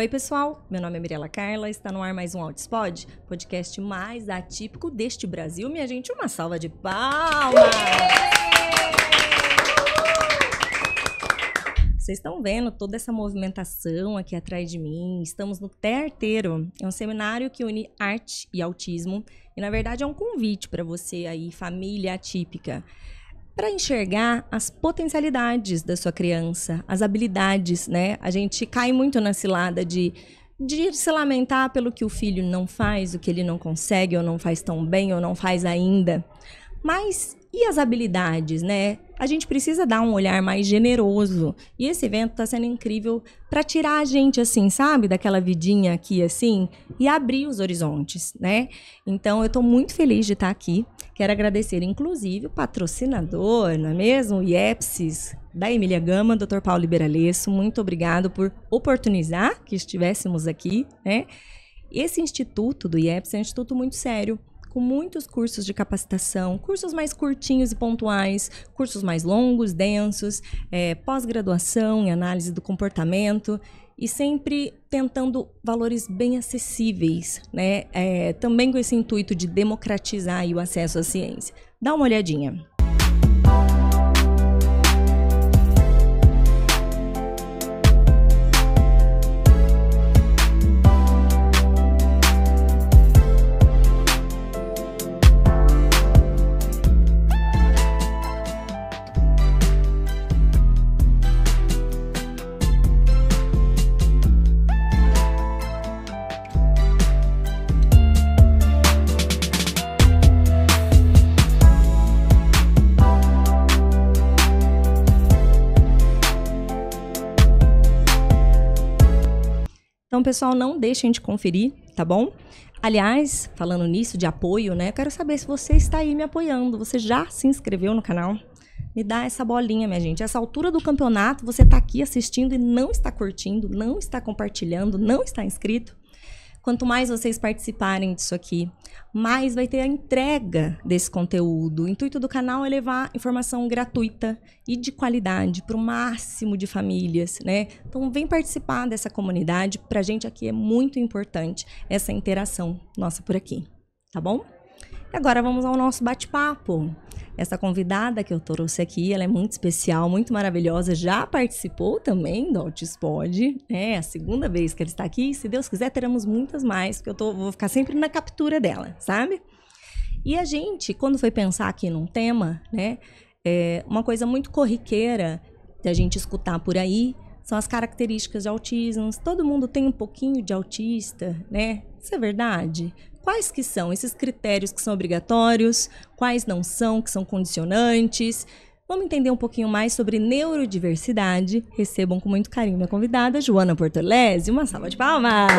Oi, pessoal, meu nome é Mirela Carla, está no ar mais um Autispod, podcast mais atípico deste Brasil. Minha gente, uma salva de palmas! Vocês estão vendo toda essa movimentação aqui atrás de mim, estamos no Terteiro, é um seminário que une arte e autismo, e na verdade é um convite para você aí, família atípica, para enxergar as potencialidades da sua criança, as habilidades, né? A gente cai muito na cilada de se lamentar pelo que o filho não faz, o que ele não consegue, ou não faz tão bem, ou não faz ainda. Mas e as habilidades, né? A gente precisa dar um olhar mais generoso. E esse evento está sendo incrível para tirar a gente, assim, sabe? Daquela vidinha aqui, assim, e abrir os horizontes, né? Então, eu estou muito feliz de estar aqui. Quero agradecer, inclusive, o patrocinador, não é mesmo? O IEPSIS, da Emília Gama, Dr. Paulo Liberalesso. Muito obrigado por oportunizar que estivéssemos aqui, né? Esse instituto do IEPSIS é um instituto muito sério, com muitos cursos de capacitação, cursos mais curtinhos e pontuais, cursos mais longos, densos, pós-graduação em análise do comportamento e sempre tentando valores bem acessíveis, né? Também com esse intuito de democratizar aí o acesso à ciência. Dá uma olhadinha. Então, pessoal, não deixem de conferir, tá bom? Aliás, falando nisso, de apoio, né? Eu quero saber se você está aí me apoiando. Você já se inscreveu no canal? Me dá essa bolinha, minha gente. Essa altura do campeonato, você está aqui assistindo e não está curtindo, não está compartilhando, não está inscrito. Quanto mais vocês participarem disso aqui, mais vai ter a entrega desse conteúdo. O intuito do canal é levar informação gratuita e de qualidade para o máximo de famílias, né? Então, vem participar dessa comunidade. Para a gente aqui é muito importante essa interação nossa por aqui, tá bom? E agora vamos ao nosso bate-papo. Essa convidada que eu trouxe aqui, ela é muito especial, muito maravilhosa, já participou também do Autispod, é a segunda vez que ela está aqui, se Deus quiser teremos muitas mais, porque vou ficar sempre na captura dela, sabe? E a gente, quando foi pensar aqui num tema, né, uma coisa muito corriqueira da gente escutar por aí, são as características de autismo. Todo mundo tem um pouquinho de autista, né? Isso é verdade? Quais que são esses critérios que são obrigatórios? Quais não são, que são condicionantes? Vamos entender um pouquinho mais sobre neurodiversidade. Recebam com muito carinho minha convidada, Joana Portolesi. Uma salva de palmas!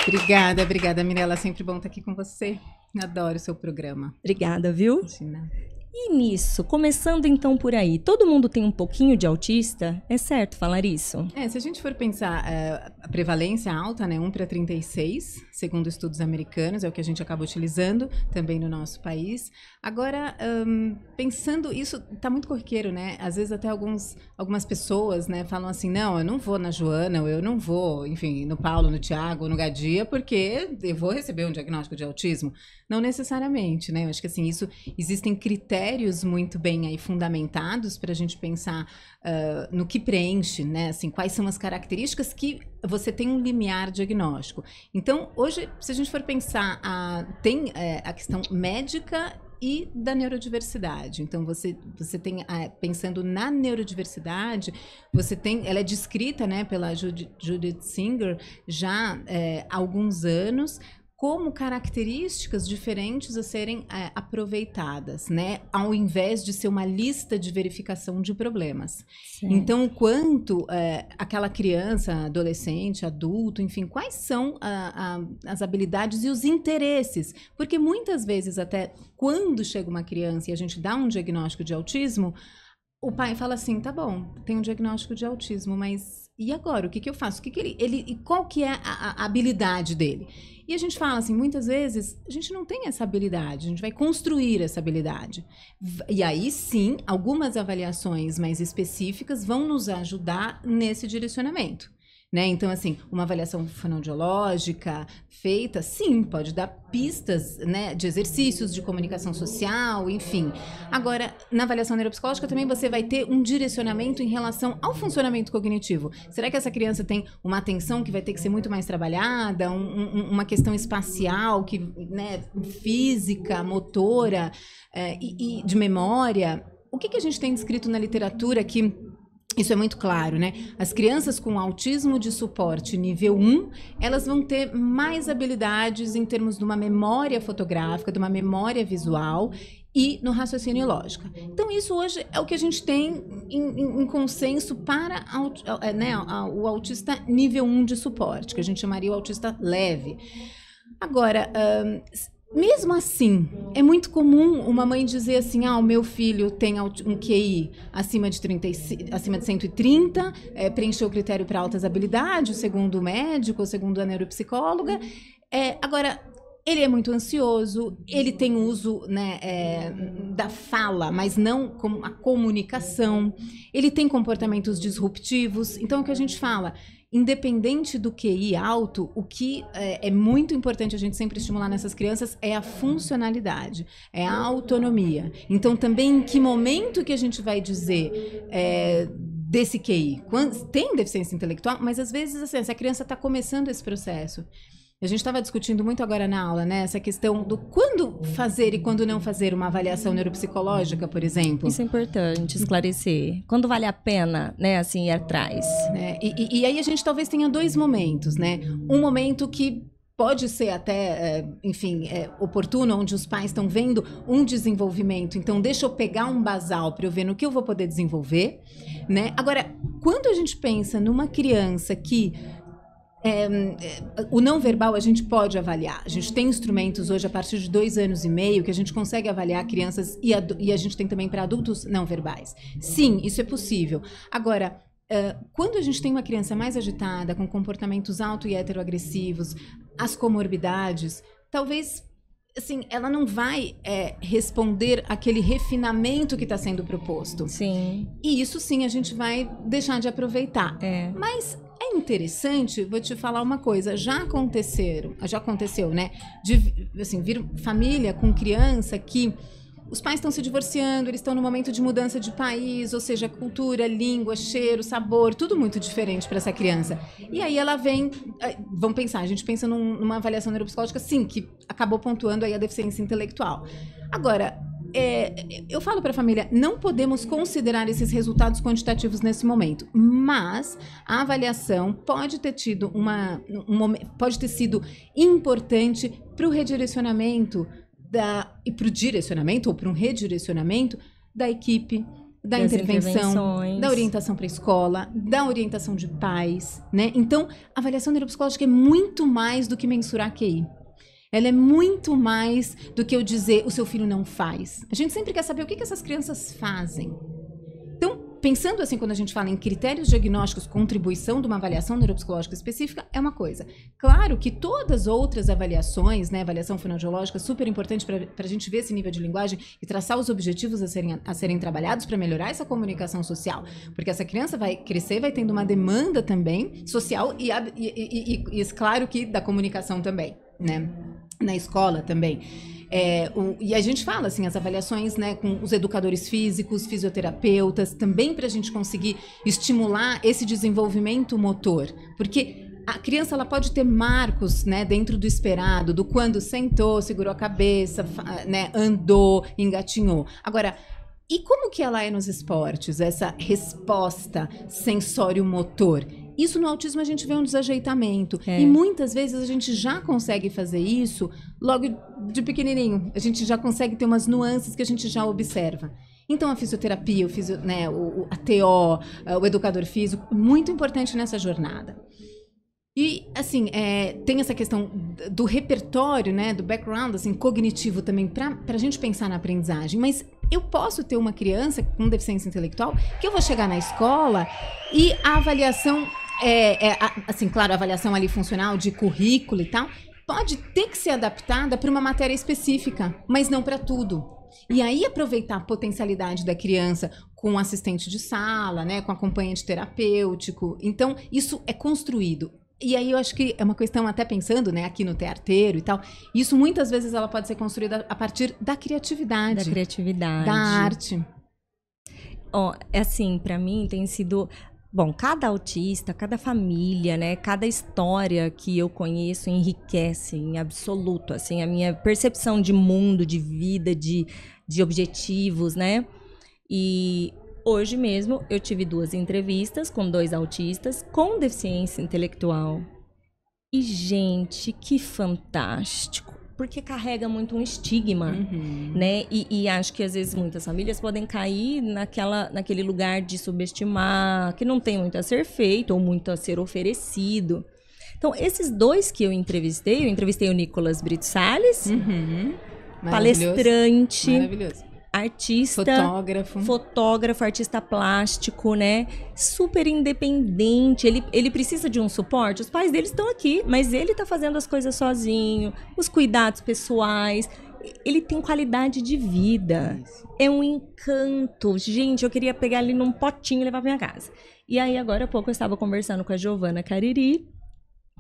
Obrigada, Mirela. Sempre bom estar aqui com você. Adoro o seu programa. Obrigada, viu? Imagina. E nisso, começando então por aí, todo mundo tem um pouquinho de autista? É certo falar isso? Se a gente for pensar, a prevalência alta, né, 1 para 36, segundo estudos americanos, é o que a gente acaba utilizando também no nosso país. Agora, pensando, isso está muito corriqueiro, né? Às vezes até algumas pessoas, né, falam assim, não, eu não vou na Joana, ou eu não vou, enfim, no Paulo, no Tiago, no Gadia, porque eu vou receber um diagnóstico de autismo. Não necessariamente, né? Eu acho que assim, existem critérios muito bem aí fundamentados para a gente pensar no que preenche, né? Assim, quais são as características que você tem um limiar diagnóstico. Então, hoje, se a gente for pensar, tem a questão médica e da neurodiversidade. Então, você tem, pensando na neurodiversidade, ela é descrita, né, pela Judith Singer já há alguns anos, como características diferentes a serem aproveitadas, né? Ao invés de ser uma lista de verificação de problemas. Sim. Então, quanto aquela criança, adolescente, adulto, enfim, quais são as habilidades e os interesses? Porque muitas vezes, até quando chega uma criança e a gente dá um diagnóstico de autismo, o pai fala assim, tá bom, tem um diagnóstico de autismo, mas e agora? O que eu faço? E qual que é a habilidade dele? E a gente fala assim, muitas vezes, a gente não tem essa habilidade, a gente vai construir essa habilidade. E aí, sim, algumas avaliações mais específicas vão nos ajudar nesse direcionamento. Né? Então, assim, uma avaliação fonoaudiológica feita, sim, pode dar pistas, né, de exercícios de comunicação social, enfim. Agora, na avaliação neuropsicológica também você vai ter um direcionamento em relação ao funcionamento cognitivo. Será que essa criança tem uma atenção que vai ter que ser muito mais trabalhada, uma questão espacial, que, né, física, motora e de memória? O que a gente tem descrito na literatura que isso é muito claro, né? As crianças com autismo de suporte nível 1, elas vão ter mais habilidades em termos de uma memória fotográfica, de uma memória visual e no raciocínio lógico. Então, isso hoje é o que a gente tem em consenso para né, o autista nível 1 de suporte, que a gente chamaria o autista leve. Agora, mesmo assim, é muito comum uma mãe dizer assim, o meu filho tem um QI acima de 130, preencheu o critério para altas habilidades, segundo o médico, segundo a neuropsicóloga. Agora, ele é muito ansioso, ele tem uso, né, da fala, mas não como a comunicação. Ele tem comportamentos disruptivos. Então, o que a gente fala... Independente do QI alto, o que é muito importante a gente sempre estimular nessas crianças é a funcionalidade, é a autonomia. Então, também em que momento que a gente vai dizer desse QI? Tem deficiência intelectual, mas às vezes assim, essa criança está começando esse processo. A gente estava discutindo muito agora na aula, né? Essa questão do quando fazer e quando não fazer uma avaliação neuropsicológica, por exemplo. Isso é importante esclarecer. Quando vale a pena, né, assim, ir atrás. E aí a gente talvez tenha dois momentos, né? Um momento que pode ser até, enfim, oportuno, onde os pais estão vendo um desenvolvimento. Então, deixa eu pegar um basal para eu ver no que eu vou poder desenvolver, né? Agora, quando a gente pensa numa criança que... o não verbal a gente pode avaliar. A gente tem instrumentos hoje a partir de 2 anos e meio que a gente consegue avaliar crianças e a gente tem também para adultos não verbais. Sim, isso é possível. Agora, quando a gente tem uma criança mais agitada, com comportamentos auto e heteroagressivos, as comorbidades, talvez... assim, ela não vai responder aquele refinamento que está sendo proposto. Sim. E isso sim a gente vai deixar de aproveitar. Mas é interessante, vou te falar uma coisa, já aconteceu, né? Assim, vir família com criança que os pais estão se divorciando, eles estão no momento de mudança de país, ou seja, cultura, língua, cheiro, sabor, tudo muito diferente para essa criança. E aí ela vem, vamos pensar, a gente pensa numa avaliação neuropsicológica, sim, que acabou pontuando aí a deficiência intelectual. Agora, eu falo para a família, não podemos considerar esses resultados quantitativos nesse momento, mas a avaliação pode ter tido pode ter sido importante para o redirecionamento e para o direcionamento ou para um redirecionamento da equipe, da intervenção, da orientação para a escola, da orientação de pais, né? Então, a avaliação neuropsicológica é muito mais do que mensurar QI. Ela é muito mais do que eu dizer o seu filho não faz. A gente sempre quer saber o que essas crianças fazem. Então, pensando assim, quando a gente fala em critérios diagnósticos, contribuição de uma avaliação neuropsicológica específica, é uma coisa. Claro que todas as outras avaliações, né, avaliação fonoaudiológica, super importante para a gente ver esse nível de linguagem e traçar os objetivos a serem trabalhados para melhorar essa comunicação social. Porque essa criança vai crescer, vai tendo uma demanda também social e claro que da comunicação também, né? Na escola também. E a gente fala assim, as avaliações, né, com os educadores físicos, fisioterapeutas, também para a gente conseguir estimular esse desenvolvimento motor, porque a criança ela pode ter marcos, né, dentro do esperado, do quando sentou, segurou a cabeça, né, andou, engatinhou. Agora, e como que ela é nos esportes, essa resposta sensório-motor? Isso no autismo a gente vê um desajeitamento. E muitas vezes a gente já consegue fazer isso logo de pequenininho. A gente já consegue ter umas nuances que a gente já observa. Então a fisioterapia, a TO, o educador físico, muito importante nessa jornada. E, assim, tem essa questão do repertório, né, do background, assim, cognitivo também, para a gente pensar na aprendizagem. Mas eu posso ter uma criança com deficiência intelectual que eu vou chegar na escola e a avaliação, assim, claro, a avaliação ali funcional de currículo e tal, pode ter que ser adaptada para uma matéria específica, mas não para tudo. E aí aproveitar a potencialidade da criança com assistente de sala, né, com acompanhante terapêutico. Então, isso é construído. E aí eu acho que é uma questão, até pensando, né, aqui no teatreiro e tal, isso muitas vezes ela pode ser construída a partir da criatividade. Da criatividade. Da arte. Ó, assim, pra mim tem sido... Bom, cada autista, cada família, né, cada história que eu conheço enriquece em absoluto, assim, a minha percepção de mundo, de vida, de objetivos, né? E hoje mesmo eu tive 2 entrevistas com 2 autistas com deficiência intelectual. E, gente, que fantástico! Porque carrega muito um estigma, né? E acho que, às vezes, muitas famílias podem cair naquele lugar de subestimar, que não tem muito a ser feito ou muito a ser oferecido. Então, esses 2 que eu entrevistei o Nicolas Brito Salles, palestrante, maravilhoso. Artista, fotógrafo, artista plástico, né? Super independente. Ele precisa de um suporte. Os pais dele estão aqui, mas ele está fazendo as coisas sozinho, os cuidados pessoais. Ele tem qualidade de vida. É um encanto. Gente, eu queria pegar ele num potinho e levar para minha casa. E aí, agora há pouco, eu estava conversando com a Giovana Cariri,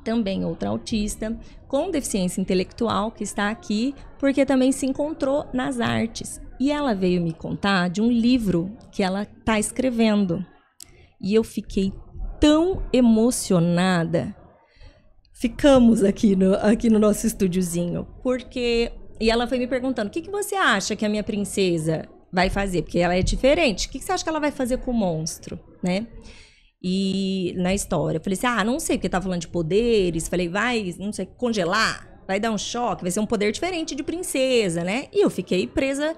também outra autista, com deficiência intelectual, que está aqui, porque também se encontrou nas artes. E ela veio me contar de um livro que ela está escrevendo. E eu fiquei tão emocionada. Ficamos aqui no nosso estúdiozinho. Porque... E ela foi me perguntando, o que você acha que a minha princesa vai fazer? Porque ela é diferente. O que você acha que ela vai fazer com o monstro, né? E na história, eu falei assim, não sei, porque tá falando de poderes. Falei, vai, não sei, congelar, vai dar um choque, vai ser um poder diferente de princesa, né? E eu fiquei presa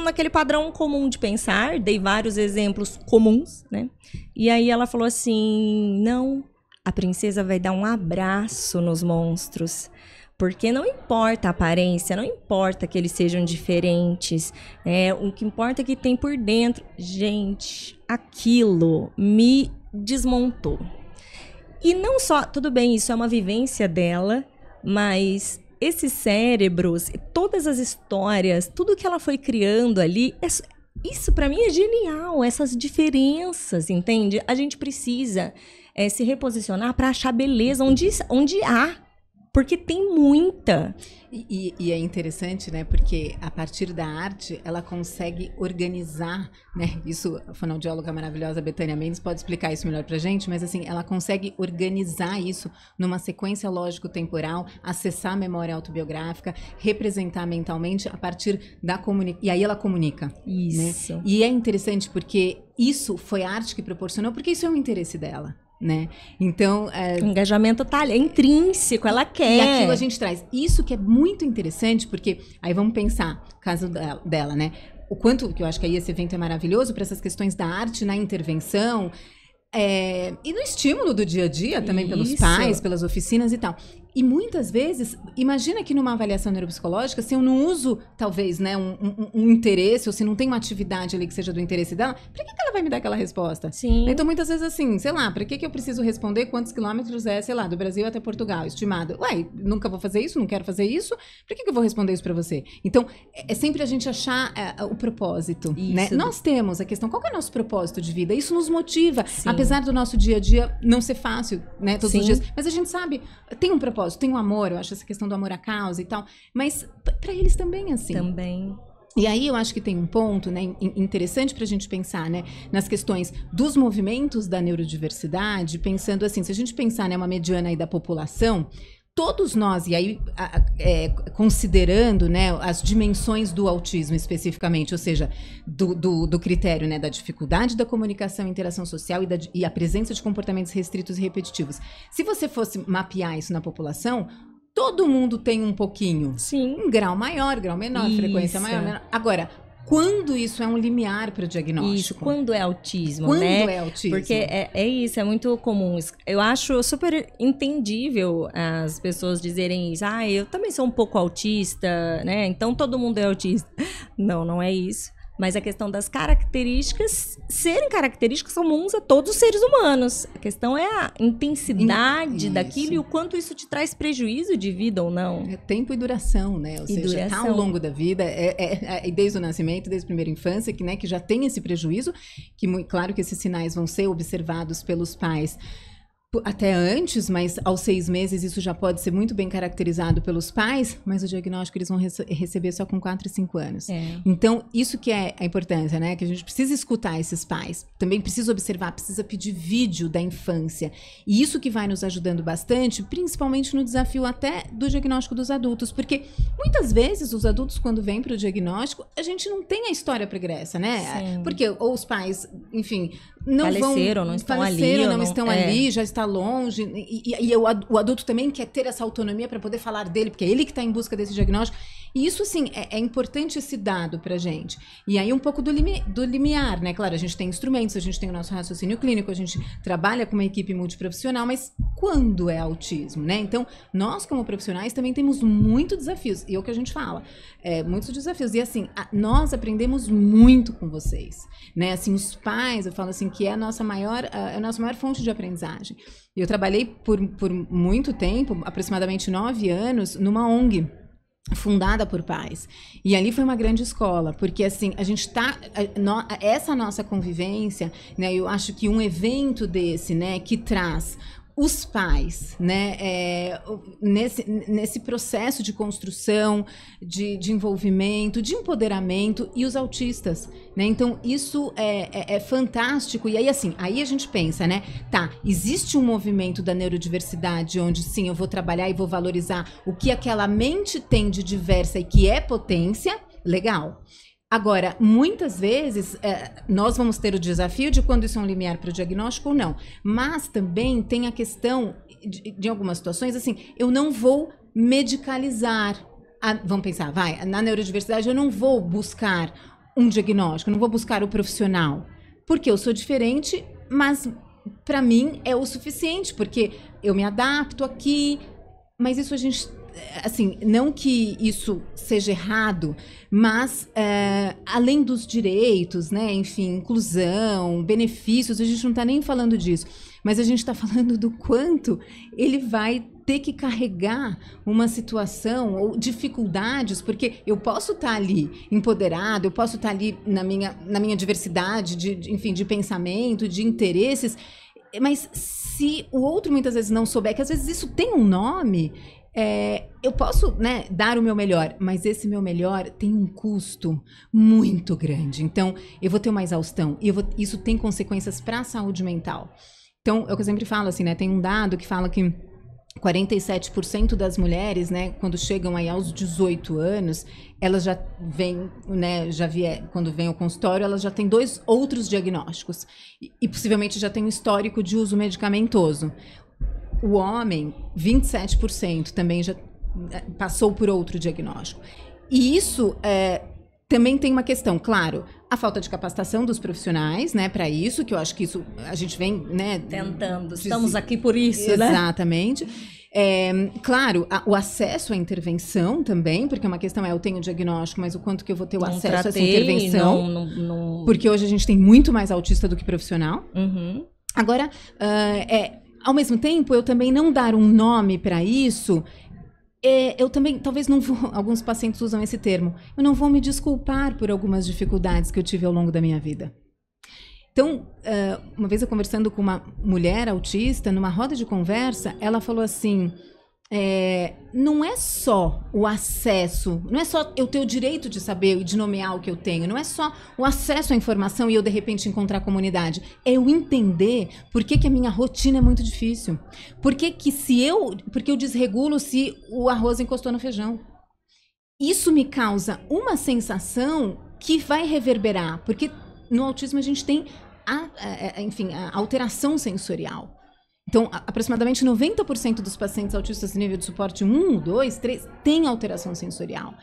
naquele padrão comum de pensar, dei vários exemplos comuns, né? E aí ela falou assim, não, a princesa vai dar um abraço nos monstros, porque não importa a aparência, não importa que eles sejam diferentes, o que importa é que tem por dentro. Gente, aquilo me desmontou. E não só, tudo bem, isso é uma vivência dela, mas esses cérebros, todas as histórias, tudo que ela foi criando ali, isso para mim é genial, essas diferenças, entende? A gente precisa se reposicionar para achar beleza onde há. Porque tem muita. E é interessante, né? Porque a partir da arte, ela consegue organizar, né? Isso, a fonoaudióloga maravilhosa Betânia Mendes pode explicar isso melhor pra gente, mas assim, ela consegue organizar isso numa sequência lógico-temporal, acessar a memória autobiográfica, representar mentalmente a partir da comunicação. E aí ela comunica. Isso. Né? E é interessante porque isso foi a arte que proporcionou, porque isso é um interesse dela. Né? Então, o engajamento tá ali, é intrínseco, ela quer. E aquilo a gente traz. Isso que é muito interessante, porque aí vamos pensar, caso dela, né? O quanto, que eu acho que aí esse evento é maravilhoso para essas questões da arte na intervenção e no estímulo do dia a dia também pelos pais, pelas oficinas e tal. E muitas vezes, imagina que numa avaliação neuropsicológica, se eu não uso, talvez, né, um interesse, ou se não tem uma atividade ali que seja do interesse dela, pra que ela vai me dar aquela resposta? Sim. Então, muitas vezes, assim, sei lá, pra que eu preciso responder quantos quilômetros sei lá, do Brasil até Portugal, estimado? Ué, nunca vou fazer isso, não quero fazer isso, pra que eu vou responder isso pra você? Então, é sempre a gente achar o propósito, né? Nós temos a questão, qual que é o nosso propósito de vida? Isso nos motiva, apesar do nosso dia a dia não ser fácil, né, todos os dias, mas a gente sabe, tem um propósito, tem um amor, eu acho essa questão do amor à causa e tal, mas para eles também é assim. Também. E aí eu acho que tem um ponto, né, interessante para a gente pensar, né, nas questões dos movimentos da neurodiversidade, pensando assim, se a gente pensar, né, uma mediana aí da população, todos nós, e aí considerando, né, as dimensões do autismo especificamente, ou seja, do critério, né, da dificuldade da comunicação e interação social e a presença de comportamentos restritos e repetitivos. Se você fosse mapear isso na população, todo mundo tem um pouquinho. Sim. Um grau maior, grau menor, frequência maior, menor. Agora, quando isso é um limiar para o diagnóstico. Isso, quando é autismo, quando né? é autismo. Porque é isso, é muito comum. Eu acho super entendível as pessoas dizerem isso. Ah, eu também sou um pouco autista, né? Então todo mundo é autista. Não, não é isso. Mas a questão das características serem características comuns a todos os seres humanos. A questão é a intensidade daquilo e o quanto isso te traz prejuízo de vida ou não. É tempo e duração, né? Ou seja, tá ao longo da vida, desde o nascimento, desde a primeira infância, que já tem esse prejuízo, que claro que esses sinais vão ser observados pelos pais até antes, mas aos 6 meses isso já pode ser muito bem caracterizado pelos pais, mas o diagnóstico eles vão receber só com 4 e 5 anos. Então, isso que é a importância, né? Que a gente precisa escutar esses pais. Também precisa observar, precisa pedir vídeo da infância. E isso que vai nos ajudando bastante, principalmente no desafio até do diagnóstico dos adultos, porque muitas vezes os adultos, quando vêm para o diagnóstico, a gente não tem a história pregressa, né? Sim. Porque ou os pais, enfim, faleceram, não estão ali, já está longe, e o adulto também quer ter essa autonomia para poder falar dele, porque é ele que está em busca desse diagnóstico. E isso, assim, é importante esse dado para a gente. E aí um pouco do limiar, né? Claro, a gente tem instrumentos, a gente tem o nosso raciocínio clínico, a gente trabalha com uma equipe multiprofissional, mas quando é autismo, né? Então, nós como profissionais também temos muitos desafios, e é o que a gente fala, muitos desafios. E assim, nós aprendemos muito com vocês, né? Assim, os pais, eu falo assim, que é a nossa maior fonte de aprendizagem. Eu trabalhei por muito tempo, aproximadamente 9 anos, numa ONG fundada por pais. E ali foi uma grande escola, porque assim, a gente essa nossa convivência, né, eu acho que um evento desse, né, que traz os pais, né, nesse processo de construção, de envolvimento, de empoderamento, e os autistas, né? Então, isso é fantástico. E aí, assim, aí a gente pensa, né? Tá, existe um movimento da neurodiversidade onde, sim, eu vou trabalhar e vou valorizar o que aquela mente tem de diversa e que é potência, legal. Agora, muitas vezes, nós vamos ter o desafio de quando isso é um limiar para o diagnóstico ou não. Mas também tem a questão, de algumas situações, assim, eu não vou medicalizar. Vamos pensar, na neurodiversidade eu não vou buscar um diagnóstico, eu não vou buscar o profissional. Porque eu sou diferente, mas para mim é o suficiente, porque eu me adapto aqui, mas isso a gente... Assim, não que isso seja errado, mas além dos direitos, né, enfim, inclusão, benefícios, a gente não está nem falando disso, mas a gente está falando do quanto ele vai ter que carregar uma situação ou dificuldades, porque eu posso estar ali empoderado, eu posso estar ali na minha diversidade, enfim, de pensamento, de interesses, mas se o outro muitas vezes não souber, que às vezes isso tem um nome... eu posso, né, dar o meu melhor, mas esse meu melhor tem um custo muito grande. Então, eu vou ter uma exaustão e isso tem consequências para a saúde mental. Então, é o que eu sempre falo, assim, né, tem um dado que fala que 47% das mulheres, né, quando chegam aí aos 18 anos, elas já vêm, né, quando vêm ao consultório, elas já têm 2 outros diagnósticos e possivelmente já tem um histórico de uso medicamentoso. O homem, 27%, também já passou por outro diagnóstico. E isso também tem uma questão, claro, a falta de capacitação dos profissionais, né, para isso, que eu acho que isso a gente vem, né... Tentando, estamos aqui por isso, né? Exatamente. Claro, o acesso à intervenção também, porque uma questão eu tenho o diagnóstico, mas o quanto que eu vou ter o acesso a essa intervenção. Porque hoje a gente tem muito mais autista do que profissional. Uhum. Agora, ao mesmo tempo, eu também não dar um nome para isso, eu também, talvez não vou, alguns pacientes usam esse termo, eu não vou me desculpar por algumas dificuldades que eu tive ao longo da minha vida. Então, uma vez eu conversando com uma mulher autista, numa roda de conversa, ela falou assim, não é só o acesso, não é só eu ter o direito de saber e de nomear o que eu tenho, não é só o acesso à informação e eu de repente encontrar comunidade, é eu entender por que a minha rotina é muito difícil, porque eu desregulo se o arroz encostou no feijão. Isso me causa uma sensação que vai reverberar, porque no autismo a gente tem a alteração sensorial. Então, aproximadamente 90% dos pacientes autistas de nível de suporte 1, 2, 3 têm alteração sensorial.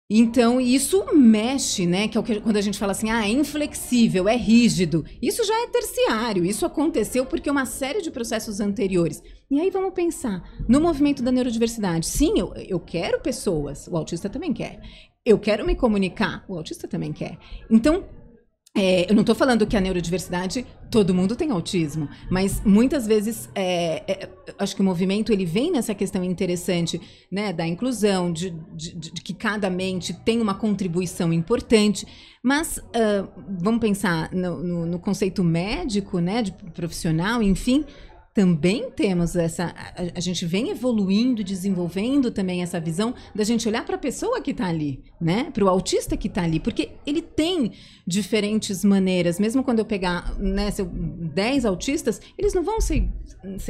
Então, isso mexe, né? Que é o que, quando a gente fala assim, é inflexível, é rígido. Isso já é terciário. Isso aconteceu porque uma série de processos anteriores. E aí vamos pensar no movimento da neurodiversidade. Sim, eu quero pessoas, o autista também quer. Eu quero me comunicar, o autista também quer. Então, eu não estou falando que a neurodiversidade, todo mundo tem autismo, mas muitas vezes, acho que o movimento ele vem nessa questão interessante, né, da inclusão, de que cada mente tem uma contribuição importante, mas vamos pensar no conceito médico, né, de profissional, enfim, também temos a gente vem evoluindo, desenvolvendo também essa visão da gente olhar para a pessoa que está ali, né? Para o autista que está ali, porque ele tem diferentes maneiras. Mesmo quando eu pegar, né, 10 autistas, eles não vão ser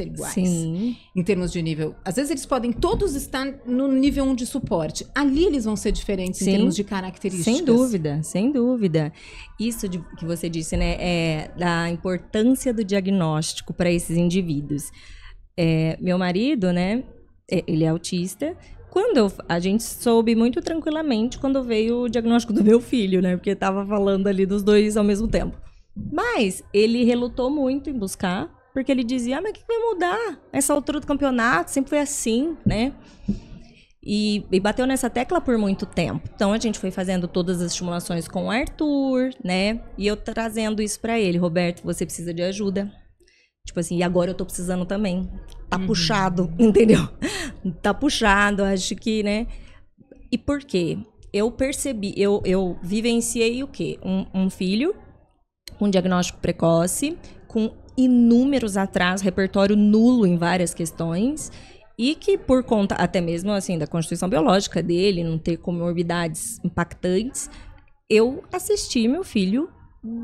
iguais. Sim. Em termos de nível. Às vezes eles podem todos estar no nível 1 de suporte. Ali eles vão ser diferentes. Sim. Em termos de características. Sem dúvida, sem dúvida. Isso que você disse, né, é da importância do diagnóstico para esses indivíduos. Meu marido, né, ele é autista. A gente soube muito tranquilamente quando veio o diagnóstico do meu filho, né, porque estava falando ali dos dois ao mesmo tempo. Mas ele relutou muito em buscar, porque ele dizia, mas o que vai mudar? Essa altura do campeonato sempre foi assim, né? E bateu nessa tecla por muito tempo. Então, a gente foi fazendo todas as estimulações com o Arthur, né? E eu trazendo isso pra ele. Roberto, você precisa de ajuda. Tipo assim, e agora eu tô precisando também. Tá puxado, entendeu? Tá puxado, acho que, né? E por quê? Eu percebi, eu vivenciei o quê? Um filho com diagnóstico precoce, com inúmeros atrasos, repertório nulo em várias questões, e que por conta até mesmo assim da constituição biológica dele, não ter comorbidades impactantes, eu assisti meu filho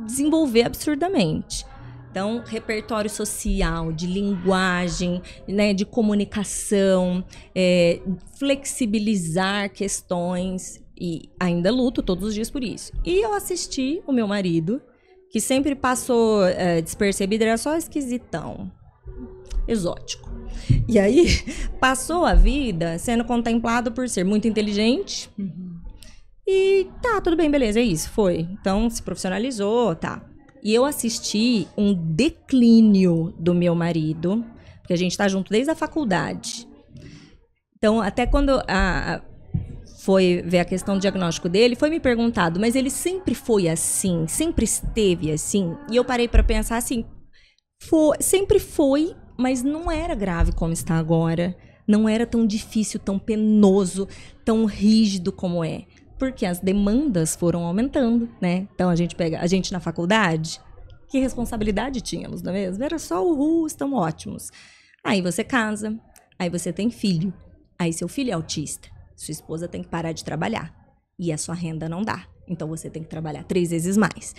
desenvolver absurdamente. Então, repertório social, de linguagem, né, de comunicação, flexibilizar questões, e ainda luto todos os dias por isso. E eu assisti o meu marido, que sempre passou despercebido, era só esquisitão, exótico. E aí, passou a vida sendo contemplado por ser muito inteligente. E tá, tudo bem, beleza, é isso, foi. Então, se profissionalizou, tá. E eu assisti um declínio do meu marido, porque a gente tá junto desde a faculdade. Então, até quando foi ver a questão do diagnóstico dele, foi me perguntado, mas ele sempre foi assim? Sempre esteve assim? E eu parei para pensar assim, sempre foi, mas não era grave como está agora. Não era tão difícil, tão penoso, tão rígido como é. Porque as demandas foram aumentando, né? Então, a gente na faculdade, que responsabilidade tínhamos, não é mesmo? Era só estão ótimos. Aí você casa, aí você tem filho, aí seu filho é autista. Sua esposa tem que parar de trabalhar e a sua renda não dá. Então, você tem que trabalhar 3 vezes mais.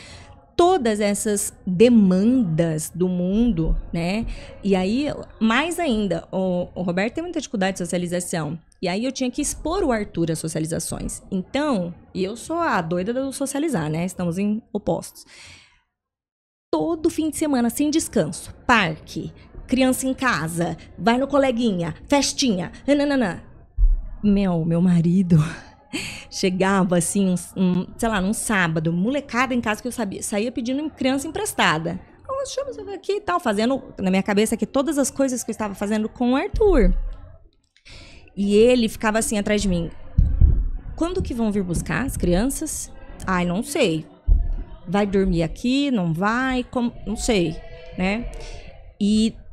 Todas essas demandas do mundo, né? E aí, mais ainda, o Roberto tem muita dificuldade de socialização. E aí, eu tinha que expor o Arthur às socializações. Então, e eu sou a doida do socializar, né? Estamos em opostos. Todo fim de semana, sem descanso. Parque, criança em casa, vai no coleguinha, festinha, nananana. Meu marido chegava assim, sei lá, num sábado, molecada em casa que eu saía pedindo criança emprestada. Chama você aqui e tal, fazendo na minha cabeça aqui todas as coisas que eu estava fazendo com o Arthur. E ele ficava assim atrás de mim. Quando que vão vir buscar as crianças? Ai, não sei. Vai dormir aqui? Não vai? Não sei, né?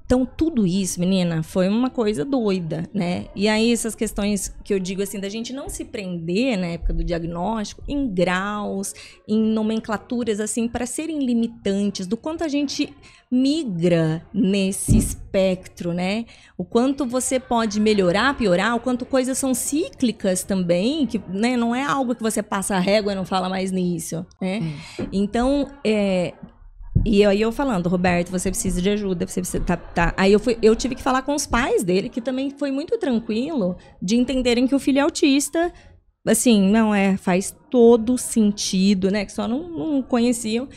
Então, tudo isso, menina, foi uma coisa doida, né? E aí, essas questões que eu digo, assim, da gente não se prender, na época do diagnóstico, em graus, em nomenclaturas, assim, para serem limitantes, do quanto a gente migra nesse espectro, né? O quanto você pode melhorar, piorar, o quanto coisas são cíclicas também, que, né, não é algo que você passa a régua e não fala mais nisso, né? Então, e aí eu falando, Roberto, você precisa de ajuda, você precisa, tá. Aí eu tive que falar com os pais dele, que também foi muito tranquilo, de entenderem que o filho é autista, assim, faz todo sentido, né, que só não conheciam.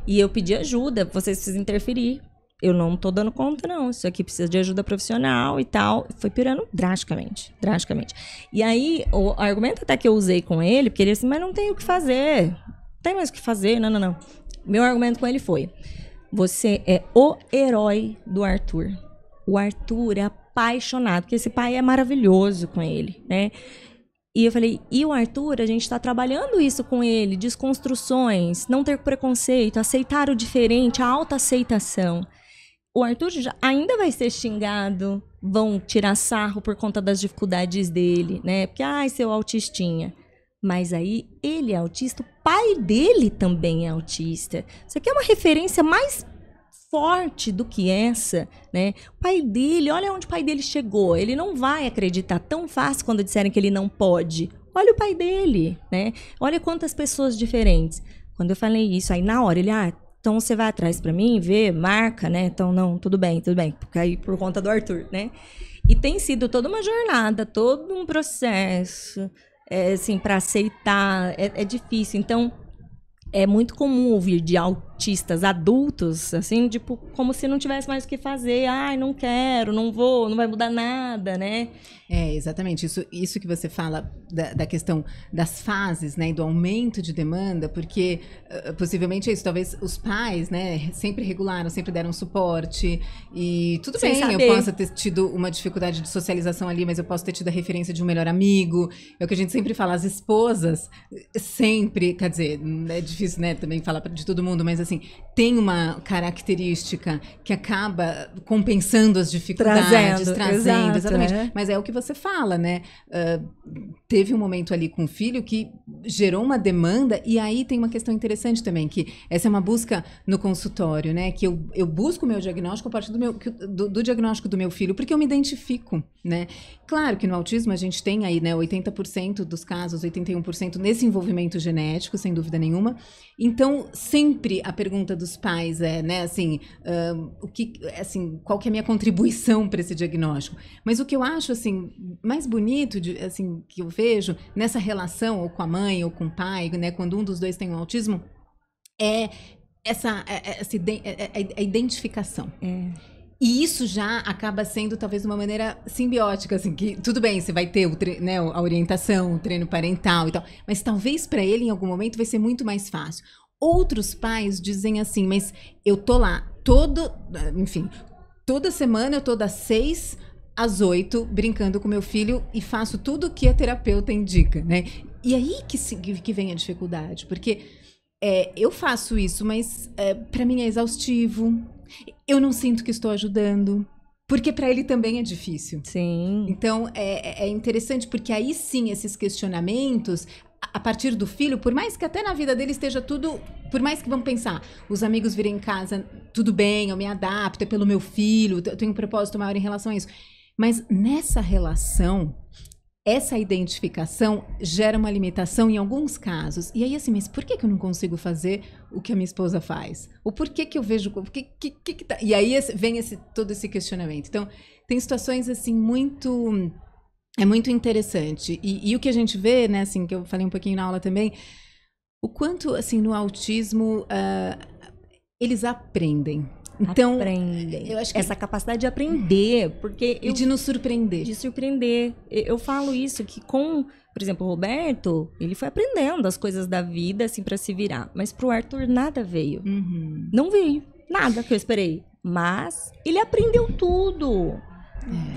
E eu pedi ajuda, vocês precisam interferir, eu não tô dando conta, não. Isso aqui precisa de ajuda profissional e tal. Foi piorando drasticamente. E aí, o argumento até que eu usei com ele, porque ele disse, mas não tem o que fazer. Não tem mais o que fazer, não. Meu argumento com ele foi, você é o herói do Arthur. O Arthur é apaixonado, porque esse pai é maravilhoso com ele, né? E eu falei, e o Arthur, a gente tá trabalhando isso com ele, desconstruções, não ter preconceito, aceitar o diferente, a autoaceitação. O Arthur ainda vai ser xingado, vão tirar sarro por conta das dificuldades dele, né? Porque, seu autistinha. Mas aí, ele é autista, o pai dele também é autista. Isso aqui é uma referência mais forte do que essa, né? O pai dele, olha onde o pai dele chegou. Ele não vai acreditar tão fácil quando disserem que ele não pode. Olha o pai dele, né? Olha quantas pessoas diferentes. Quando eu falei isso, aí na hora ele, então você vai atrás pra mim, vê, marca, né? Então, não, tudo bem, porque aí por conta do Arthur, né? E tem sido toda uma jornada, todo um processo, assim, pra aceitar, é difícil. Então, é muito comum ouvir de autistas adultos, assim, tipo, como se não tivesse mais o que fazer. Não quero, não vou, não vai mudar nada, né? Exatamente. Isso que você fala da questão das fases, né, e do aumento de demanda, porque possivelmente é isso. Talvez os pais, né, sempre regularam, sempre deram suporte e tudo bem, eu posso ter tido uma dificuldade de socialização ali, mas eu posso ter tido a referência de um melhor amigo. É o que a gente sempre fala, as esposas sempre, quer dizer, é difícil, né, também falar de todo mundo, mas assim, tem uma característica que acaba compensando as dificuldades, trazendo, exatamente. Mas é o que você fala, né? Teve um momento ali com o filho que gerou uma demanda, e aí tem uma questão interessante também, que essa é uma busca no consultório, né? Que eu busco o meu diagnóstico a partir do diagnóstico do meu filho, porque eu me identifico, né? Claro que no autismo a gente tem aí, né, 80% dos casos, 81% nesse envolvimento genético, sem dúvida nenhuma. Então, sempre a pergunta dos pais é, né, assim, qual que é a minha contribuição para esse diagnóstico? Mas o que eu acho, assim, mais bonito, assim, que eu vejo nessa relação, ou com a mãe, ou com o pai, né, quando um dos dois tem um autismo, é a identificação. E isso já acaba sendo, talvez, de uma maneira simbiótica, assim, que tudo bem, você vai ter a orientação, o treino parental e tal, mas talvez para ele, em algum momento, vai ser muito mais fácil. Outros pais dizem assim, mas eu tô lá toda semana eu tô das 6 às 8 brincando com meu filho e faço tudo o que a terapeuta indica, né? E aí que vem a dificuldade, porque eu faço isso, mas para mim é exaustivo. Eu não sinto que estou ajudando, porque para ele também é difícil. Sim. Então, é interessante, porque aí sim, esses questionamentos, a partir do filho, por mais que até na vida dele esteja tudo, por mais que vamos pensar, os amigos virem em casa, tudo bem, eu me adapto, é pelo meu filho, eu tenho um propósito maior em relação a isso. Mas nessa relação, essa identificação gera uma limitação em alguns casos. E aí, assim, mas por que eu não consigo fazer o que a minha esposa faz? Ou por que eu vejo... tá? E aí vem todo esse questionamento. Então, tem situações, assim, muito... É muito interessante. E o que a gente vê, né, assim, que eu falei um pouquinho na aula também, o quanto, assim, no autismo, eles aprendem. Então, eu acho que essa capacidade de aprender, porque e de nos surpreender. De surpreender. Eu falo isso que por exemplo, o Roberto, ele foi aprendendo as coisas da vida, assim, para se virar. Mas pro Arthur nada veio. Uhum. Não veio. Nada que eu esperei. Mas ele aprendeu tudo.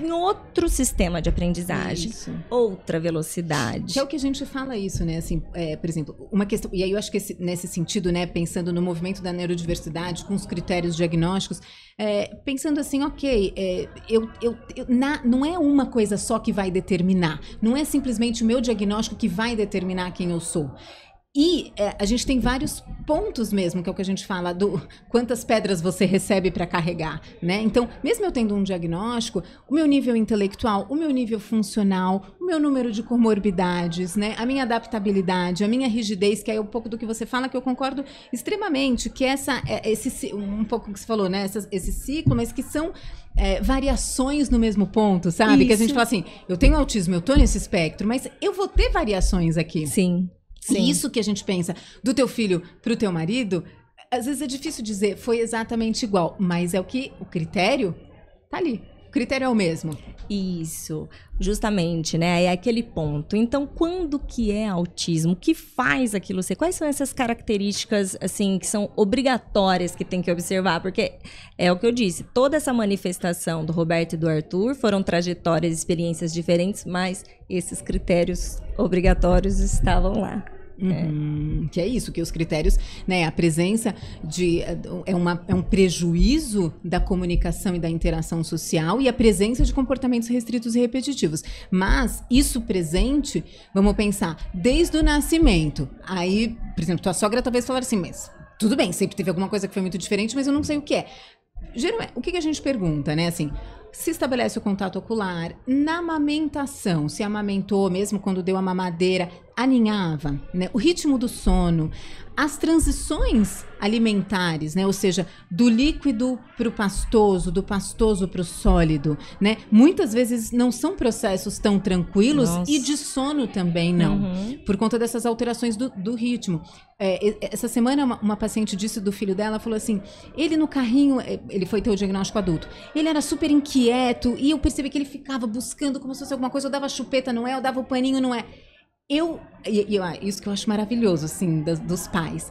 Em outro sistema de aprendizagem, outra velocidade. Que é o que a gente fala isso, né? Assim, por exemplo, uma questão... E aí eu acho que nesse sentido, né? Pensando no movimento da neurodiversidade, com os critérios diagnósticos, pensando assim, não é uma coisa só que vai determinar. Não é simplesmente o meu diagnóstico que vai determinar quem eu sou. E a gente tem vários pontos mesmo, que é o que a gente fala do quantas pedras você recebe para carregar, né? Então, mesmo eu tendo um diagnóstico, o meu nível intelectual, o meu nível funcional, o meu número de comorbidades, né? A minha adaptabilidade, a minha rigidez, que é um pouco do que você fala, que eu concordo extremamente, que um pouco que você falou, né? Esse ciclo, mas que são... variações no mesmo ponto, sabe? Isso. Que a gente fala assim, eu tenho autismo, eu tô nesse espectro, mas eu vou ter variações aqui. Sim. E isso que a gente pensa do teu filho pro teu marido, às vezes é difícil dizer, foi exatamente igual, mas é o critério tá ali. O critério é o mesmo. Isso, justamente, né? É aquele ponto. Então, quando que é autismo? O que faz aquilo ser? Quais são essas características, assim, que são obrigatórias que tem que observar? Porque é o que eu disse, toda essa manifestação do Roberto e do Arthur foram trajetórias e experiências diferentes, mas esses critérios obrigatórios estavam lá. Que é isso, que os critérios, né, a presença de é um prejuízo da comunicação e da interação social e a presença de comportamentos restritos e repetitivos. Mas isso presente, vamos pensar, desde o nascimento. Aí, por exemplo, tua sogra talvez falar assim, mas tudo bem, sempre teve alguma coisa que foi muito diferente, mas eu não sei o que é. Geralmente, o que a gente pergunta, né, assim, se estabelece o contato ocular, na amamentação, se amamentou, mesmo quando deu a mamadeira, aninhava, né? O ritmo do sono, as transições alimentares, né? Ou seja, do líquido para o pastoso, do pastoso para o sólido, né? Muitas vezes não são processos tão tranquilos. Nossa. E de sono também não, por conta dessas alterações do ritmo. Essa semana uma paciente disse do filho dela, falou assim, ele no carrinho, ele foi ter o diagnóstico adulto, ele era super inquieto e eu percebi que ele ficava buscando como se fosse alguma coisa, eu dava chupeta, não é, eu dava o paninho, não é. Isso que eu acho maravilhoso, assim, dos pais.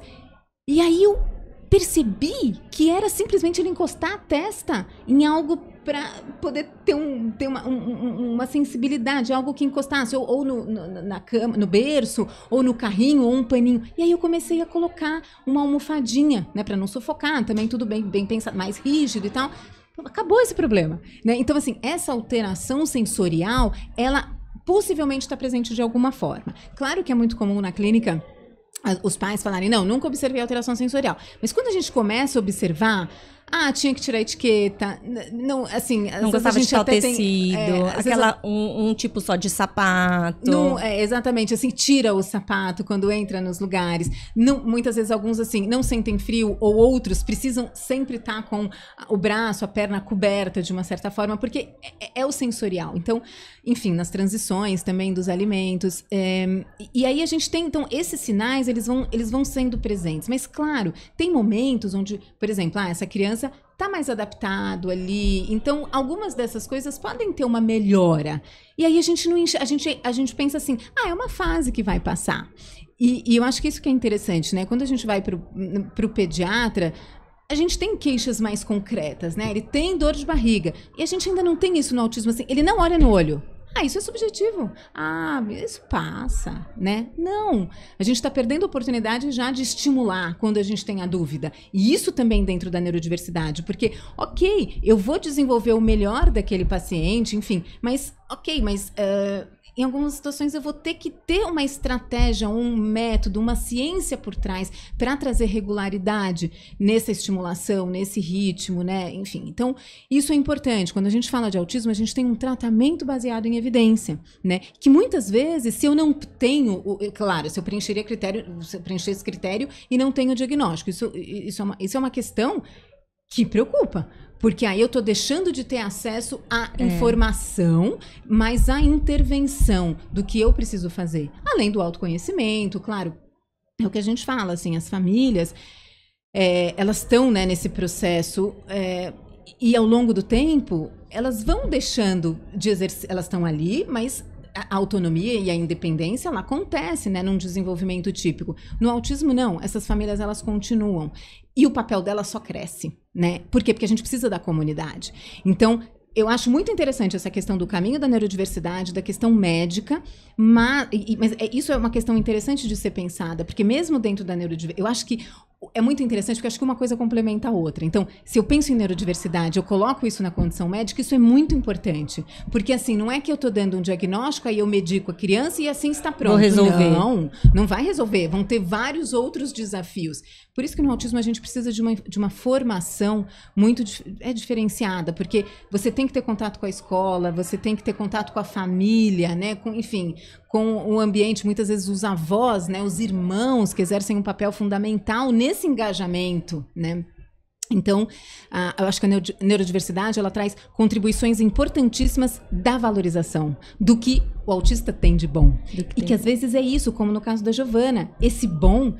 E aí eu percebi que era simplesmente ele encostar a testa em algo para poder ter uma sensibilidade, algo que encostasse, ou na cama, no berço, ou no carrinho, ou um paninho. E aí eu comecei a colocar uma almofadinha, né, para não sufocar, também tudo bem pensado, mais rígido e tal. Acabou esse problema, né? Então, assim, essa alteração sensorial, ela possivelmente está presente de alguma forma. Claro que é muito comum na clínica os pais falarem, não, nunca observei alteração sensorial. Mas quando a gente começa a observar, tinha que tirar a etiqueta, não, assim... Não gostava de tal tecido, um tipo só de sapato. Não, exatamente, assim, tira o sapato quando entra nos lugares. Não, muitas vezes alguns, assim, não sentem frio, ou outros precisam sempre estar com o braço, a perna coberta de uma certa forma, porque é o sensorial. Então, enfim, nas transições também dos alimentos. E aí a gente tem, então, esses sinais, eles vão sendo presentes. Mas, claro, tem momentos onde, por exemplo, essa criança tá mais adaptado ali, então algumas dessas coisas podem ter uma melhora. E aí a gente pensa assim, é uma fase que vai passar. E eu acho que isso que é interessante, né? Quando a gente vai pro pediatra, a gente tem queixas mais concretas, né? Ele tem dor de barriga. E a gente ainda não tem isso no autismo, assim, ele não olha no olho. Isso é subjetivo. Isso passa, né? Não. A gente está perdendo a oportunidade já de estimular quando a gente tem a dúvida. E isso também dentro da neurodiversidade. Porque, eu vou desenvolver o melhor daquele paciente, enfim, mas, em algumas situações eu vou ter que ter uma estratégia, um método, uma ciência por trás para trazer regularidade nessa estimulação, nesse ritmo, né? Enfim, então isso é importante. Quando a gente fala de autismo, a gente tem um tratamento baseado em evidência, né? Que muitas vezes, se eu não tenho, claro, se eu preencher esse critério e não tenho o diagnóstico, isso é uma questão que preocupa. Porque aí eu estou deixando de ter acesso à informação, mas à intervenção do que eu preciso fazer. Além do autoconhecimento, claro, é o que a gente fala, assim, as famílias, elas estão, né, nesse processo e ao longo do tempo, elas vão deixando de exercer, elas estão ali, mas a autonomia e a independência, ela acontece, né, num desenvolvimento típico. No autismo, não. Essas famílias, elas continuam. E o papel delas só cresce, né? Por quê? Porque a gente precisa da comunidade. Então, eu acho muito interessante essa questão do caminho da neurodiversidade, da questão médica, mas isso é uma questão interessante de ser pensada, porque mesmo dentro da neurodiversidade, eu acho que é muito interessante, porque eu acho que uma coisa complementa a outra. Então, se eu penso em neurodiversidade, eu coloco isso na condição médica, isso é muito importante. Porque, assim, não é que eu estou dando um diagnóstico, aí eu medico a criança e assim está pronto. Vou resolver. Não vai resolver. Vão ter vários outros desafios. Por isso que no autismo a gente precisa de uma formação muito diferenciada, porque você tem que ter contato com a escola, você tem que ter contato com a família, né? Com o ambiente, muitas vezes os avós, né? Os irmãos que exercem um papel fundamental nesse engajamento, né? Então, eu acho que a neurodiversidade, ela traz contribuições importantíssimas da valorização do que o autista tem de bom. E que às vezes é isso, como no caso da Giovana, esse bom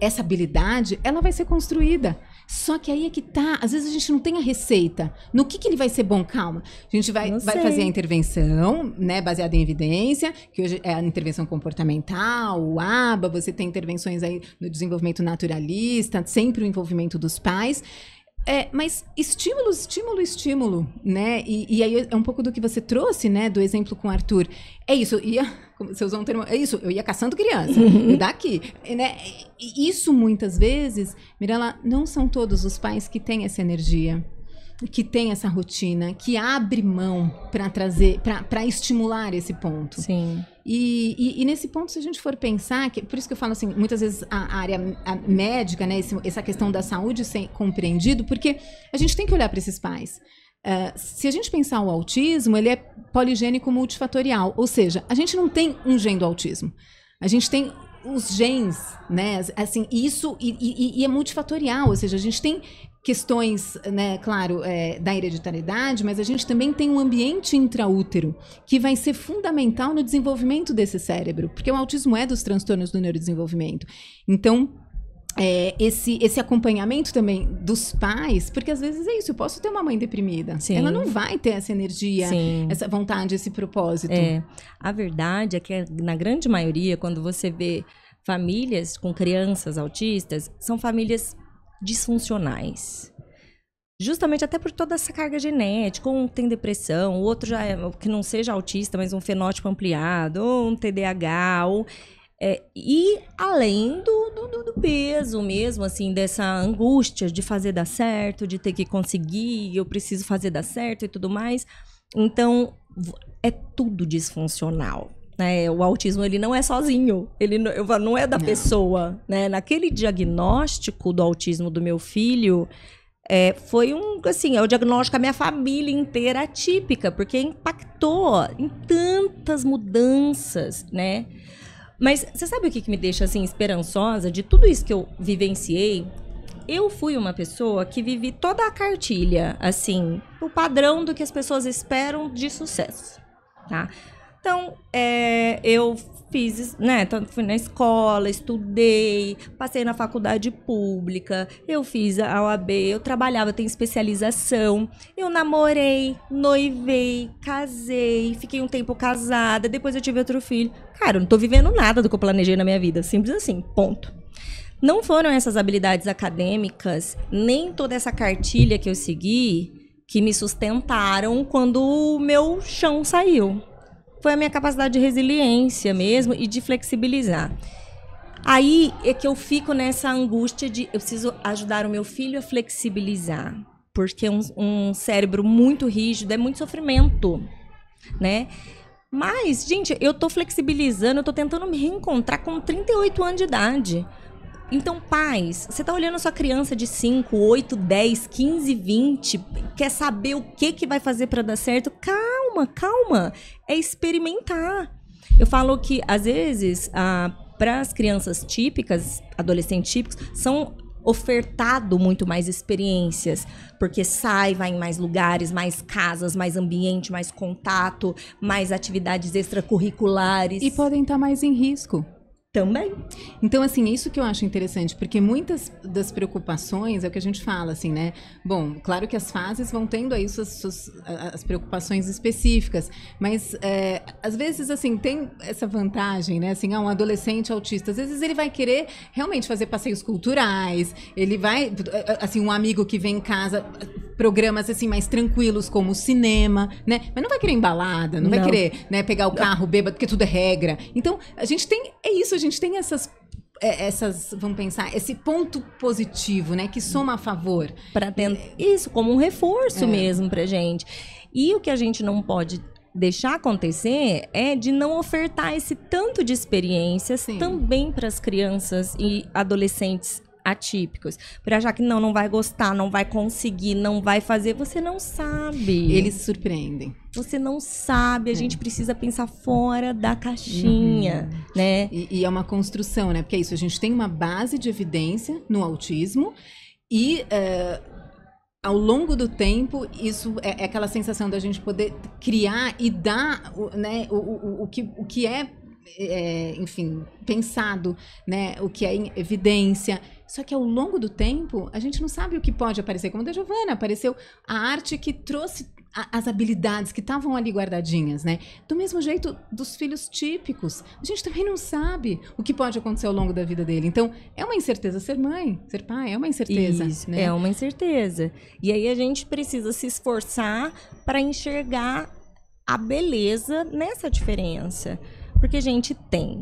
essa habilidade, ela vai ser construída. Só que aí é que tá, às vezes a gente não tem a receita. No que ele vai ser bom? Calma. A gente vai fazer a intervenção, né, baseada em evidência, que hoje é a intervenção comportamental, o ABA, você tem intervenções aí no desenvolvimento naturalista, sempre o envolvimento dos pais. Mas estímulo, né? E aí é um pouco do que você trouxe, né? Do exemplo com o Arthur. É isso, você usou um termo, eu ia caçando criança, daqui, né? E isso muitas vezes, Mirela, não são todos os pais que têm essa energia, que tem essa rotina, que abre mão para trazer, para estimular esse ponto. Sim. E nesse ponto, se a gente for pensar, por isso que eu falo assim, muitas vezes a área médica, né, essa questão da saúde ser compreendido, porque a gente tem que olhar para esses pais. Se a gente pensar o autismo, ele é poligênico multifatorial, ou seja, a gente não tem um gene do autismo, a gente tem os genes, né, assim, isso e é multifatorial, ou seja, a gente tem questões, né, claro, da hereditariedade, mas a gente também tem um ambiente intraútero que vai ser fundamental no desenvolvimento desse cérebro, porque o autismo é dos transtornos do neurodesenvolvimento. Então, esse acompanhamento também dos pais, porque às vezes é isso, eu posso ter uma mãe deprimida, sim, ela não vai ter essa energia, sim, essa vontade, esse propósito. A verdade é que na grande maioria, quando você vê famílias com crianças autistas, são famílias disfuncionais. Justamente até por toda essa carga genética, um tem depressão, o outro já que não seja autista, mas um fenótipo ampliado, ou um TDAH, e além do peso mesmo, assim, dessa angústia de fazer dar certo, de ter que conseguir, eu preciso fazer dar certo e tudo mais. Então, é tudo disfuncional. O autismo, ele não é sozinho, ele não é da pessoa, né? Naquele diagnóstico do autismo do meu filho, foi é o diagnóstico da minha família inteira atípica, porque impactou em tantas mudanças, né? Mas você sabe o que me deixa, assim, esperançosa de tudo isso que eu vivenciei? Eu fui uma pessoa que vivi toda a cartilha, assim, o padrão do que as pessoas esperam de sucesso, tá? Então, eu fiz, né, fui na escola, estudei, passei na faculdade pública, eu fiz a OAB, eu trabalhava, tenho especialização, eu namorei, noivei, casei, fiquei um tempo casada, depois eu tive outro filho. Cara, eu não tô vivendo nada do que eu planejei na minha vida, simples assim, ponto. Não foram essas habilidades acadêmicas, nem toda essa cartilha que eu segui, que me sustentaram quando o meu chão saiu. Foi a minha capacidade de resiliência mesmo e de flexibilizar. Aí é que eu fico nessa angústia de eu preciso ajudar o meu filho a flexibilizar. Porque um cérebro muito rígido é muito sofrimento, né? Mas, gente, eu tô flexibilizando, eu tô tentando me reencontrar com 38 anos de idade. Então, pais, você tá olhando a sua criança de 5, 8, 10, 15, 20, quer saber o que vai fazer para dar certo? Calma, é experimentar. Eu falo que, às vezes, para as crianças típicas, adolescentes típicos, são ofertado muito mais experiências, porque vai em mais lugares, mais casas, mais ambiente, mais contato, mais atividades extracurriculares. E podem estar mais em risco. Também. Então, assim, isso que eu acho interessante, porque muitas das preocupações é o que a gente fala, assim, né? Bom, claro que as fases vão tendo aí as preocupações específicas, mas às vezes, assim, tem essa vantagem, né? Assim, um adolescente autista, às vezes ele vai querer realmente fazer passeios culturais, ele vai, assim, um amigo que vem em casa, programas, assim, mais tranquilos, como o cinema, né? Mas não vai querer embalada, não vai querer, né, pegar o carro bêbado, porque tudo é regra. Então, a gente tem, a gente tem essas, vamos pensar, esse ponto positivo, né, que soma a favor. Para isso, como um reforço mesmo pra gente. E o que a gente não pode deixar acontecer é de não ofertar esse tanto de experiências também para as crianças e adolescentes atípicos. Por achar que não vai gostar, não vai conseguir, não vai fazer, você não sabe. Eles se surpreendem. Você não sabe, a gente precisa pensar fora da caixinha, né? E é uma construção, né? Porque é isso, a gente tem uma base de evidência no autismo e ao longo do tempo, isso é aquela sensação da gente poder criar e dar, né, o que é enfim, pensado, né, o que é em evidência. Só que ao longo do tempo, a gente não sabe o que pode aparecer. Como da Giovana, apareceu a arte que trouxe as habilidades que estavam ali guardadinhas, né? Do mesmo jeito dos filhos típicos. A gente também não sabe o que pode acontecer ao longo da vida dele. Então, é uma incerteza ser mãe, ser pai, é uma incerteza. Isso, né? é uma incerteza. E aí a gente precisa se esforçar para enxergar a beleza nessa diferença. Porque, gente,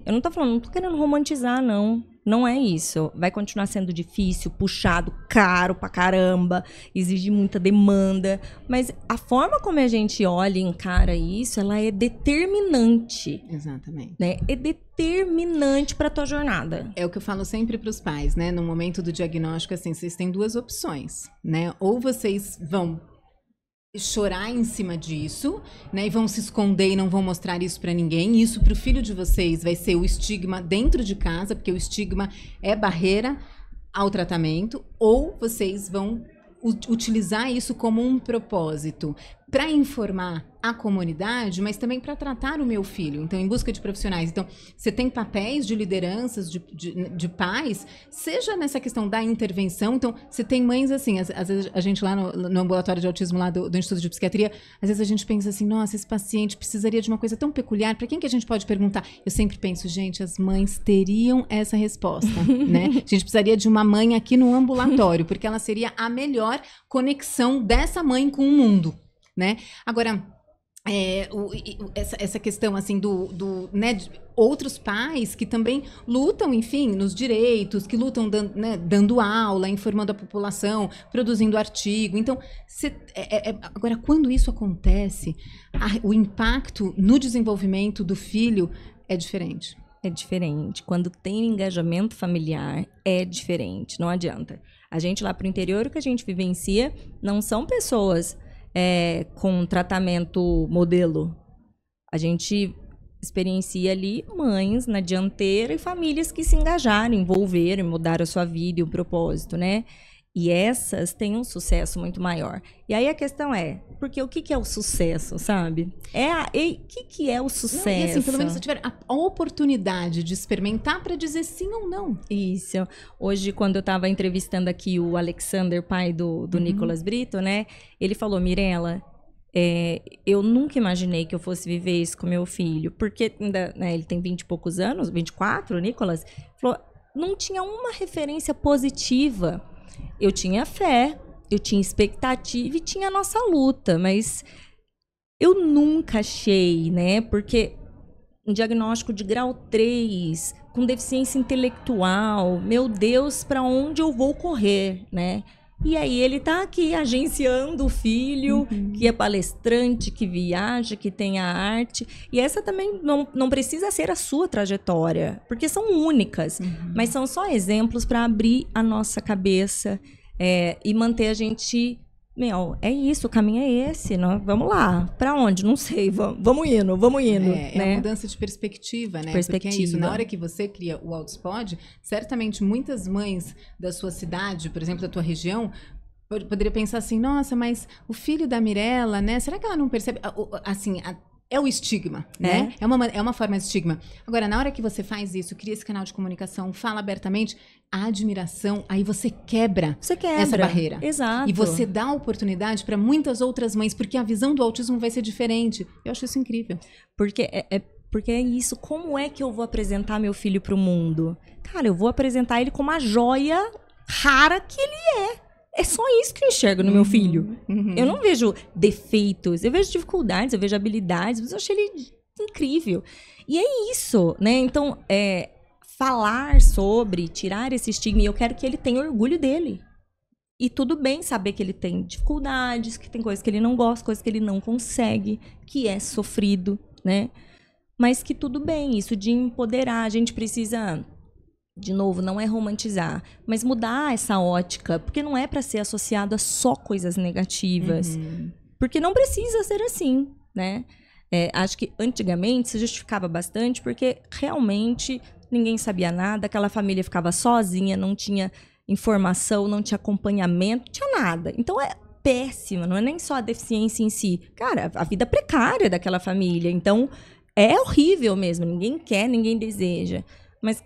eu não tô falando, não tô querendo romantizar, não. Não é isso. Vai continuar sendo difícil, puxado, caro pra caramba, exige muita demanda. Mas a forma como a gente olha e encara isso, ela é determinante. Exatamente. Né? É determinante pra tua jornada. É o que eu falo sempre pros pais, né? No momento do diagnóstico, assim, vocês têm duas opções, né? Ou vocês vão chorar em cima disso, né, e vão se esconder e não vão mostrar isso para ninguém. Isso para o filho de vocês vai ser o estigma dentro de casa, porque o estigma é barreira ao tratamento, ou vocês vão utilizar isso como um propósito para informar a comunidade, mas também para tratar o meu filho. Então, em busca de profissionais. Então, você tem papéis de lideranças, de pais, seja nessa questão da intervenção. Então, você tem mães assim, às vezes a gente lá no ambulatório de autismo lá do Instituto de Psiquiatria, às vezes a gente pensa assim, nossa, esse paciente precisaria de uma coisa tão peculiar, para quem que a gente pode perguntar? Eu sempre penso, gente, as mães teriam essa resposta, né? A gente precisaria de uma mãe aqui no ambulatório, porque ela seria a melhor conexão dessa mãe com o mundo, né? Agora, essa questão assim né, de outros pais que também lutam, enfim, nos direitos, que lutam dando aula, informando a população, produzindo artigo. Então, agora, quando isso acontece, o impacto no desenvolvimento do filho é diferente. É diferente. Quando tem engajamento familiar, é diferente. Não adianta. A gente lá pro interior, o que a gente vivencia não são pessoas com tratamento modelo. A gente experiencia ali mães na dianteira e famílias que se engajaram, envolveram, mudaram a sua vida e o propósito, né? E essas têm um sucesso muito maior. E aí a questão porque o que é o sucesso, sabe? O que é o sucesso? Não, e assim, pelo menos se tiver a oportunidade de experimentar para dizer sim ou não. Isso. Hoje, quando eu estava entrevistando aqui o Alexander, pai do Nicolas Brito, né? Ele falou, Mirella, eu nunca imaginei que eu fosse viver isso com meu filho. Porque ainda, né, ele tem 20 e poucos anos, 24, o Nicolas. Falou, não tinha uma referência positiva. Eu tinha fé, eu tinha expectativa e tinha a nossa luta, mas eu nunca achei, né? Porque um diagnóstico de grau 3, com deficiência intelectual, meu Deus, para onde eu vou correr, né? E aí ele tá aqui agenciando o filho, que é palestrante, que viaja, que tem a arte. E essa também não precisa ser a sua trajetória, porque são únicas. Mas são só exemplos para abrir a nossa cabeça e manter a gente... é isso, o caminho é esse, vamos lá. Para onde? Não sei, vamos indo. Né? É a mudança de perspectiva, né? Porque é isso, na hora que você cria o Autospod, certamente muitas mães da sua cidade, por exemplo, da tua região, poderia pensar assim, nossa, mas o filho da Mirella, né? Será que ela não percebe? Assim, é o estigma, né? É uma forma de estigma. Agora, na hora que você faz isso, cria esse canal de comunicação, fala abertamente, a admiração, aí você quebra essa barreira. Exato. E você dá oportunidade para muitas outras mães, porque a visão do autismo vai ser diferente. Eu acho isso incrível. Porque é isso. Como é que eu vou apresentar meu filho para o mundo? Cara, eu vou apresentar ele como a joia rara que ele é. É só isso que eu enxergo no meu filho. Eu não vejo defeitos, eu vejo dificuldades, eu vejo habilidades, mas eu achei ele incrível. E é isso, né? Então, falar sobre, tirar esse estigma, e eu quero que ele tenha orgulho dele. E tudo bem saber que ele tem dificuldades, que tem coisas que ele não gosta, coisas que ele não consegue, que é sofrido, né? Mas que tudo bem, isso de empoderar, a gente precisa... De novo, não é romantizar, mas mudar essa ótica, porque não é para ser associado a só coisas negativas. Porque não precisa ser assim, né? Acho que antigamente se justificava bastante, porque realmente ninguém sabia nada, aquela família ficava sozinha, não tinha informação, não tinha acompanhamento, não tinha nada. Então é péssima, não é nem só a deficiência em si. Cara, a vida precária daquela família. Então, é horrível mesmo, ninguém quer, ninguém deseja. Mas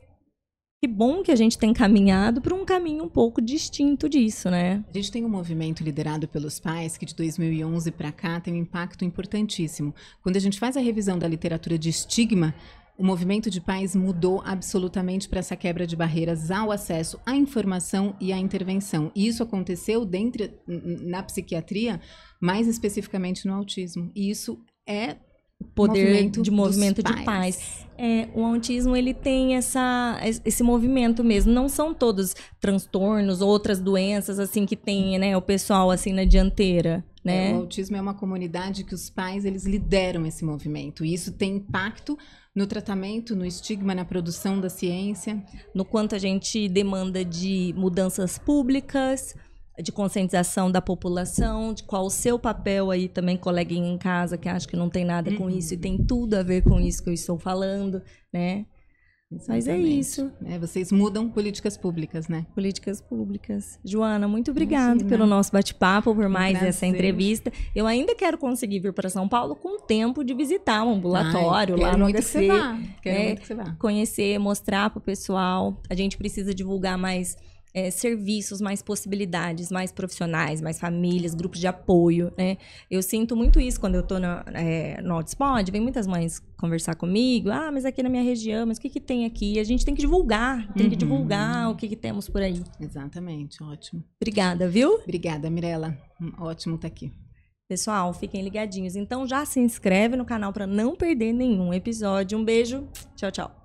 que bom que a gente tem caminhado para um caminho um pouco distinto disso, né? A gente tem um movimento liderado pelos pais que de 2011 para cá tem um impacto importantíssimo. Quando a gente faz a revisão da literatura de estigma, o movimento de pais mudou absolutamente para essa quebra de barreiras ao acesso à informação e à intervenção. E isso aconteceu na psiquiatria, mais especificamente no autismo. E isso é poder de movimento de pais. O autismo, ele tem esse movimento mesmo. Não são todos transtornos, outras doenças, assim, que tem, né, o pessoal, assim, na dianteira, né? O autismo é uma comunidade que os pais, eles lideram esse movimento. E isso tem impacto no tratamento, no estigma, na produção da ciência. No quanto a gente demanda de mudanças públicas, de conscientização da população, de qual o seu papel aí também, coleguinha em casa, que acha que não tem nada com isso e tem tudo a ver com isso que eu estou falando, né? Exatamente. Mas é isso. Vocês mudam políticas públicas, né? Políticas públicas. Joana, muito obrigada pelo nosso bate-papo, por mais essa entrevista. Eu ainda quero conseguir vir para São Paulo com tempo de visitar um ambulatório lá no HC. Quero muito que você vá. Conhecer, mostrar para o pessoal. A gente precisa divulgar mais serviços, mais possibilidades, mais profissionais, mais famílias, grupos de apoio, né? Eu sinto muito isso quando eu tô no hotspot, vem muitas mães conversar comigo, mas aqui na minha região, mas o que tem aqui? A gente tem que divulgar, o que temos por aí. Exatamente, ótimo. Obrigada, viu? Obrigada, Mirella. Ótimo estar aqui. Pessoal, fiquem ligadinhos. Então já se inscreve no canal para não perder nenhum episódio. Um beijo, tchau, tchau.